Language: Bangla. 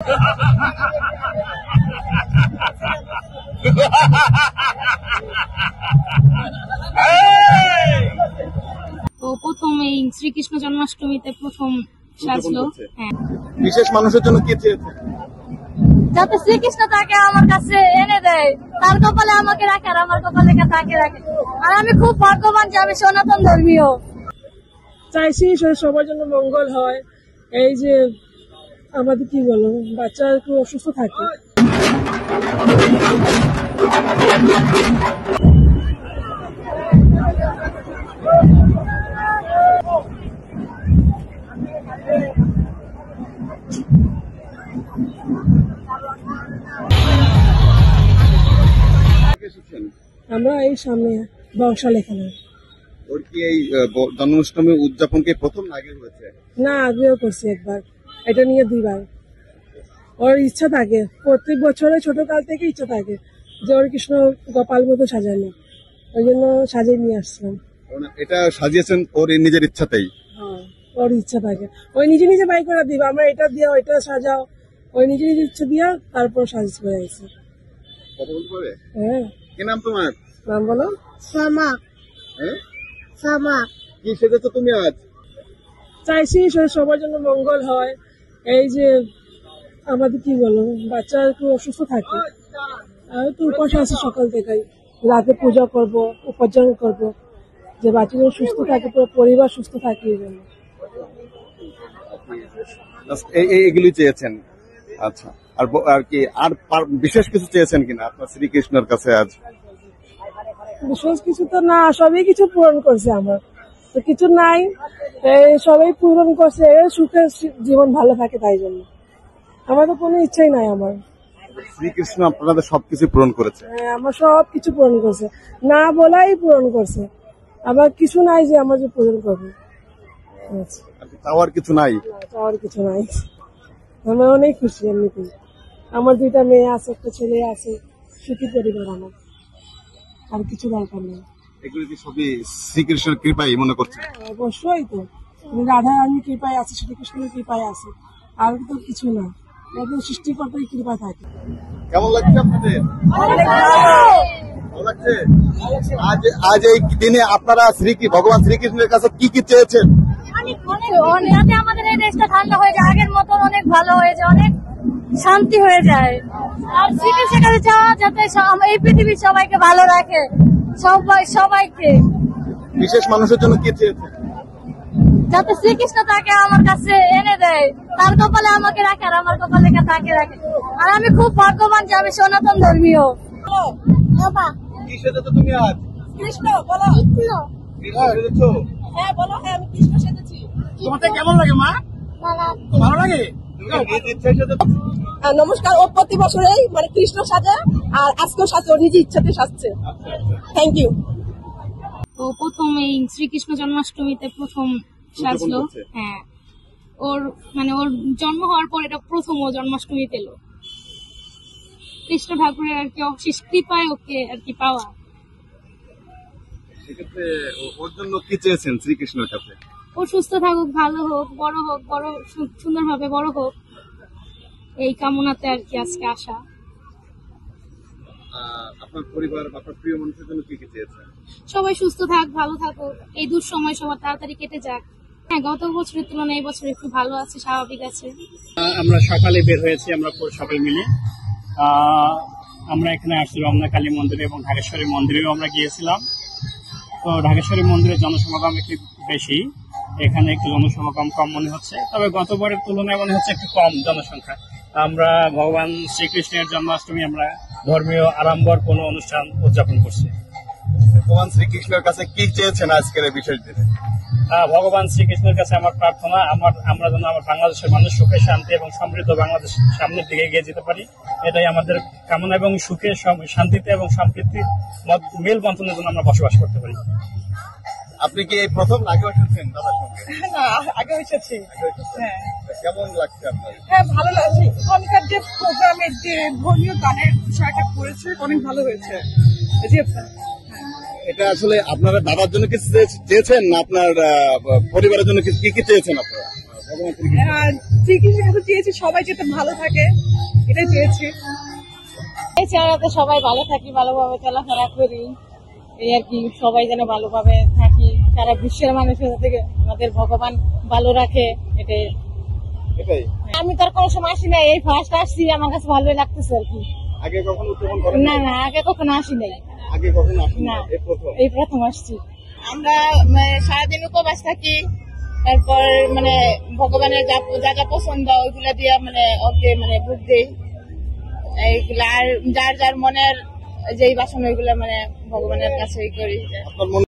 তো প্রথম এই শ্রীকৃষ্ণ জন্মাষ্টমীতে প্রথম সাজলো। হ্যাঁ, বিশেষ মানুষের জন্য কি চেয়েছে? যাতে শ্রীকৃষ্ণ তাকে আমার কাছে এনে দেয়, তার কপালে আমাকে রাখে আর আমার কপালে তাকে রাখে। আর আমি খুব ভাগ্যবান যে আমি সনাতন ধর্মীয়। চাইছি সবার জন্য মঙ্গল হয়, এই যে আমাদের কি বলো বাচ্চা একটু অসুস্থ থাকে। আমরা এই সামনে বংশাল এখানে। ওর কি এই জন্মাষ্টমী উদযাপন কি প্রথম আগে হয়েছে? না, আগেও করছি একবার, এটা নিয়ে 2 বার। ওর ইচ্ছা থাকে, প্রত্যেক বছরে ছোটকাল থেকে ইচ্ছা থাকে যে ওর কৃষ্ণ গোপাল মতো সাজানো, ওই জন্য সাজিয়ে নিয়ে আসছিলাম। এটা সাজিয়েছেন ওর নিজের ইচ্ছাতেই? হ্যাঁ, ওর ইচ্ছা থাকে, ওই নিজে নিজে বাই করে দিবা আমরা এটা দিয়ে ওইটা সাজাও, ওই নিজে নিজে ইচ্ছা দিয়া তারপর সাজিয়ে করে আইছে। কথা বলতে পারে? হ্যাঁ। কি নাম তোমার? নাম বলো। সামা। হ্যাঁ, সামা। কি সেজেছো তুমি আজ? চাইছি সবার জন্য মঙ্গল হয়, এই যে আমাদের কি বলো বাচ্চা একটু অসুস্থ থাকে, আমি তো উপাস আছি সকাল থেকে, রাতে পূজা করব, উপার্জন করব, যে বাচ্চারা সুস্থ থাকে, পুরো পরিবার সুস্থ থাকে। এই জন্য এইগুলি চেয়েছেন? আচ্ছা, আর কি আর বিশেষ কিছু চেয়েছেন কিনা আপনার শ্রীকৃষ্ণের কাছে আজ? বিশেষ কিছু তো না, সবই কিছু পূরণ করছে, আমার তো কিছু নাই, সবাই পূরণ করছে, সুখে জীবন ভালো থাকে, তাই জন্য আমার তো কোনো ইচ্ছাই নাই। আমার শ্রীকৃষ্ণ আপনাদের সবকিছু পূরণ করেছে? হ্যাঁ, আমার সব কিছু পূরণ করছে, না বলাই পূরণ করছে, আবার কিছু নাই যে আমার যে পূরণ করবে। চাওয়ার কিছু নাই? চাওয়ার কিছু নাই, আমি অনেক খুশি। এমনিতেই আমার 2টা মেয়ে আছে, একটা ছেলে আছে, সুখী পরিবার আমার, আর কিছু দরকার নেই। এগুলো কি সবই শ্রীকৃষ্ণের কৃপাই মনে করছে? অবশ্যই তো, রাধা রানীর কৃপায় আছে, শ্রীকৃষ্ণের কৃপায় আছে, আর তো কিছু না, একদম সৃষ্টিকর্তার কৃপা থাকে। কেমন লাগছে আপনাদের? ভালো লাগছে। আজ এই দিনে আপনারা ভগবান শ্রীকৃষ্ণের কাছে কি কি চেয়েছেন? যাতে আমাদের এই দেশটা ঠান্ডা হয়ে যায়, আগের মতন অনেক ভালো হয়ে যায়, অনেক শান্তি হয়ে যায়। আর শ্রীকৃষ্ণের কাছে চাওয়া যাতে এই পৃথিবীর সবাইকে ভালো রাখে, সবাইকে। বিশেষ মানুষের জন্য কি চেয়েছেন? যাতে শ্রীকৃষ্ণ তাকে আমার কাছে এনে দেয়, তার কপালে আমাকে রাখে আর আমার কপালে তাকে রাখে। আর আমি খুব ভাগ্যবান যে আমি সনাতন ধর্মীয়। কি সেজেছো তুমি আজ? কৃষ্ণ বলো। কৃষ্ণ সেজেছো? হ্যাঁ বলো। হ্যাঁ, আমি কৃষ্ণ সেজেছি। তোমাদের কেমন লাগে মা? ভালো লাগে। নমস্কার। ও প্রতি বছরেই মানে কৃষ্ণ সাজে, আর আজকেও সাজে, ওর নিজের ইচ্ছাতে সাজছে। Thank you. তো প্রথম এই শ্রীকৃষ্ণ জন্মাষ্টমীতে প্রথম সাজলো। হ্যাঁ, ওর জন্ম হওয়ার পর এটা প্রথম ও জন্মাষ্টমী পেল। কৃষ্ণ ঠাকুরের আর কি অশেষ কৃপায় ওকে আর কি পাওয়া। সেক্ষেত্রে ওর জন্য কি চেয়েছেন শ্রীকৃষ্ণের কাছে? ও সুস্থ থাকুক, ভালো হোক, বড় সুন্দরভাবে বড় হোক, এই কামনাতে আর কি আজকে আসা। আপনার পরিবার, আপনার প্রিয় মানুষের জন্য কি কি চেয়েছেন? সবাই সুস্থ থাক, ভালো থাকুক, এই দুঃসময় সবার তাড়াতাড়ি কেটে যাক। হ্যাঁ, গত বছরের তুলনায় এই বছর একটু ভালো আছে, স্বাভাবিক আছে। আমরা সকালে বের হয়েছি, আমরা সবাই মিলে আমরা এখানে আসছি রমনা কালী মন্দিরে এবং ঢাকেশ্বরী মন্দিরেও আমরা গিয়েছিলাম। তো ঢাকেশ্বরী মন্দিরের জনসমাগম একটু বেশি, এখানে একটু জনসমাগম কম মনে হচ্ছে, তবে গতবারের তুলনায় মনে হচ্ছে একটু কম জনসংখ্যা। আমরা ভগবান শ্রীকৃষ্ণের জন্মাষ্টমী আমরা ধর্মীয় আড়ম্বর কোনো অনুষ্ঠান উদযাপন করছি। ভগবান শ্রীকৃষ্ণের কাছে কি চেয়েছেন আজকের এই বিশেষ দিনে? ভগবান শ্রীকৃষ্ণের কাছে আমার প্রার্থনা, আমরা যেন আমার বাংলাদেশের মানুষ সুখে, শান্তি এবং সমৃদ্ধ বাংলাদেশ সামনের দিকে এগিয়ে যেতে পারি, এটাই আমাদের কামনা, এবং সুখে, শান্তিতে এবং সম্প্রীতির মেল বন্ধনের জন্য আমরা বসবাস করতে পারি। আপনি কি এই প্রথম আগে এসেছেন দাদার সঙ্গে? না, আগে এসেছি। হ্যাঁ। কেমন লাগছে আপনার? হ্যাঁ, ভালো লাগছে। এখনকার যে প্রোগ্রামের যে ধর্মীয় গানের বিষয়টা করেছে অনেক ভালো হয়েছে। এটা আসলে আপনারা দাদার জন্য কিছু চেয়েছেন না আপনার পরিবারের জন্য কি কি চেয়েছেন আপনারা? শ্রীকৃষ্ণের কাছে চেয়েছি সবাই যাতে ভালো থাকে, এটাই চেয়েছি। এই চাওয়াতে সবাই ভালো থাকি, ভালোভাবে চলাফেরা করি, এই আর কি, সবাই যেন ভালোভাবে থাকি, সারা বিশ্বের মানুষের থেকে আমাদের ভগবান ভালো রাখে, এটাই। এটাই। আমি তো আর কোনো সময় আসি নাই, এই ফার্স্ট আসছি, আমার কাছে ভালোই লাগতেছে আর কি। আগে কখনো উদযাপন করেন? না না, আগে কখনো আসি নাই। আগে কখনো আসেন না, না, এই প্রথম? এই প্রথম আসছি। আমরা সারাদিন উপবাস থাকি, তারপর ভগবানের যা যা পছন্দ ওইগুলা দিয়ে ওকে ভোগ দিই, এইগুলা। আর যার যার মনের যেই বাসনা ওইগুলা ভগবানের কাছে করি। আপনার মনে